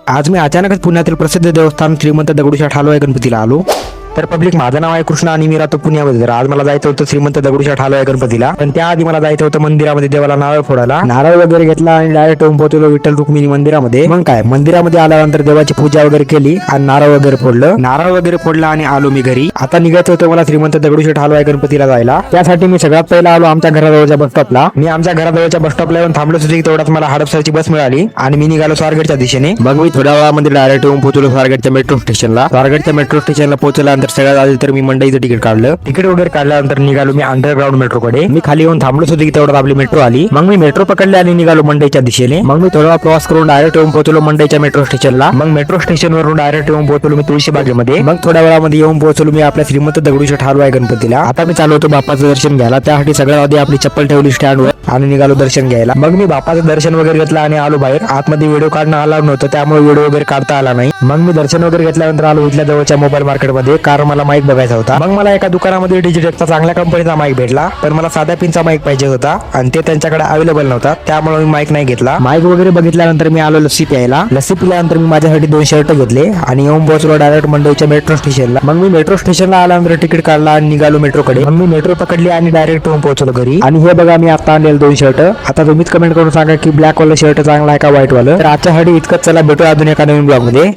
आज मी अचानकच पुण्यातील प्रसिद्ध देवस्थान श्रीमंत दगडूशेठ हलवाई गणपतीला आलो. तर पब्लिक, माझं नाव आहे कृष्णा आणि मी राहतो पुण्यामध्ये. तर आज मला जायचं होतं श्रीमंत दगडूशेठ हलवाई गणपतीला, पण त्याआधी मला जायचं होतं मंदिरामध्ये देवाला नारळ फोडायला. नारळ वगैरे घेतला आणि डायरेक्ट येऊन पोहोचलो विठ्ठल रुक्मिणी मंदिरामध्ये. मग काय, मंदिरामध्ये आल्यानंतर देवाची पूजा वगैरे केली आणि नारळ वगैरे फोडलं. नारळ वगैरे फोडला आणि आलो मी घरी. आता निघायचं होतं मला श्रीमंत दगडूशेठ हलवाई गणपतीला जायला. त्यासाठी मी सगळ्यात पहिला आलो आमच्या घराजवळच्या बस स्टॉपला. मी आमच्या घराजवळच्या बस स्टॉपला येऊन थांबलो होतो, तेवढ्यात मला हडपसरची बस मिळाली आणि मी निघालो स्वारगेटच्या दिशेने. मग मी थोड्या वेळामध्ये डायरेक्ट येऊन पोहोचलो स्वारगेटच्या मेट्रो स्टेशनला. स्वारगेटच्या मेट्रो स्टेशनला पोहोचल्यानंतर सगळ्यात आधी तर मी मंडईचं तिकीट काढलं. तिकीट वगैरे काढल्यानंतर निघालो मी अंडरग्राऊंड मेट्रोकडे. मी खाली येऊन थांबलोच होतो की तेवढ्यात आपली मेट्रो आली. मग मी मेट्रो पकडली आणि निघालो मंडईच्या दिशेने. मग मी थोडा प्रवास करून डायरेक्ट येऊन पोहोचलो मंडईच्या मेट्रो स्टेशनला. मग मेट्रो स्टेशनवरून डायरेक्ट येऊन पोहोचलो मी तुळशीबागेमध्ये. मग थोड्या वेळामध्ये येऊन पोहोचलो मी आपल्या श्रीमंत दगडूशेठ हलवाई गणपतीला. आता मी चालू होतो बाप्पाचं दर्शन घ्यायला. त्यासाठी सगळ्यात आधी आपली चप्पल ठेवली स्टँडवर आणि निघालो दर्शन घ्यायला. मग मी बाप्पाचं दर्शन वगैरे घेतलं आणि आलो बाहेर. आतमध्ये व्हिडिओ काढणं आला नव्हतं, त्यामुळे व्हिडिओ वगैरे काढता आला नाही. मग मी दर्शन वगैरे घेतल्यानंतर आलो इथल्या जवळच्या मोबाईल मार्केटमध्ये, कारण मला माईक बघायचा होता. मग मला एका दुकानामध्ये डिजिटेकचा चांगल्या कंपनीचा माईक भेटला, पण मला साध्या पिनचा माईक पाहिजे होता आणि ते त्यांच्याकडे अवेलेबल नव्हता, त्यामुळे मी माईक नाही घेतला. माईक वगैरे बघितल्यानंतर मी आलो लस्सी प्यायला. लस्सी पिल्यानंतर मी माझ्यासाठी 2 शर्ट घेतले आणि येऊन पोहोचलो डायरेक्ट मंडईच्या मेट्रो स्टेशनला. मग मी मेट्रो स्टेशनला आल्यानंतर तिकीट काढला आणि निघालो मेट्रोकडे. मग मी मेट्रो पकडली आणि डायरेक्ट येऊन पोहोचलो घरी. आणि हे बघा, मी आता आणलेले 2 शर्ट. आता तुम्हीच कमेंट करून सांगा की ब्लॅक वाला शर्ट चांगला आहे का व्हाईट वाला. तर आजच्यासाठी इतकंच. चला, भेटू अजून एका नवीन ब्लॉग मध्ये.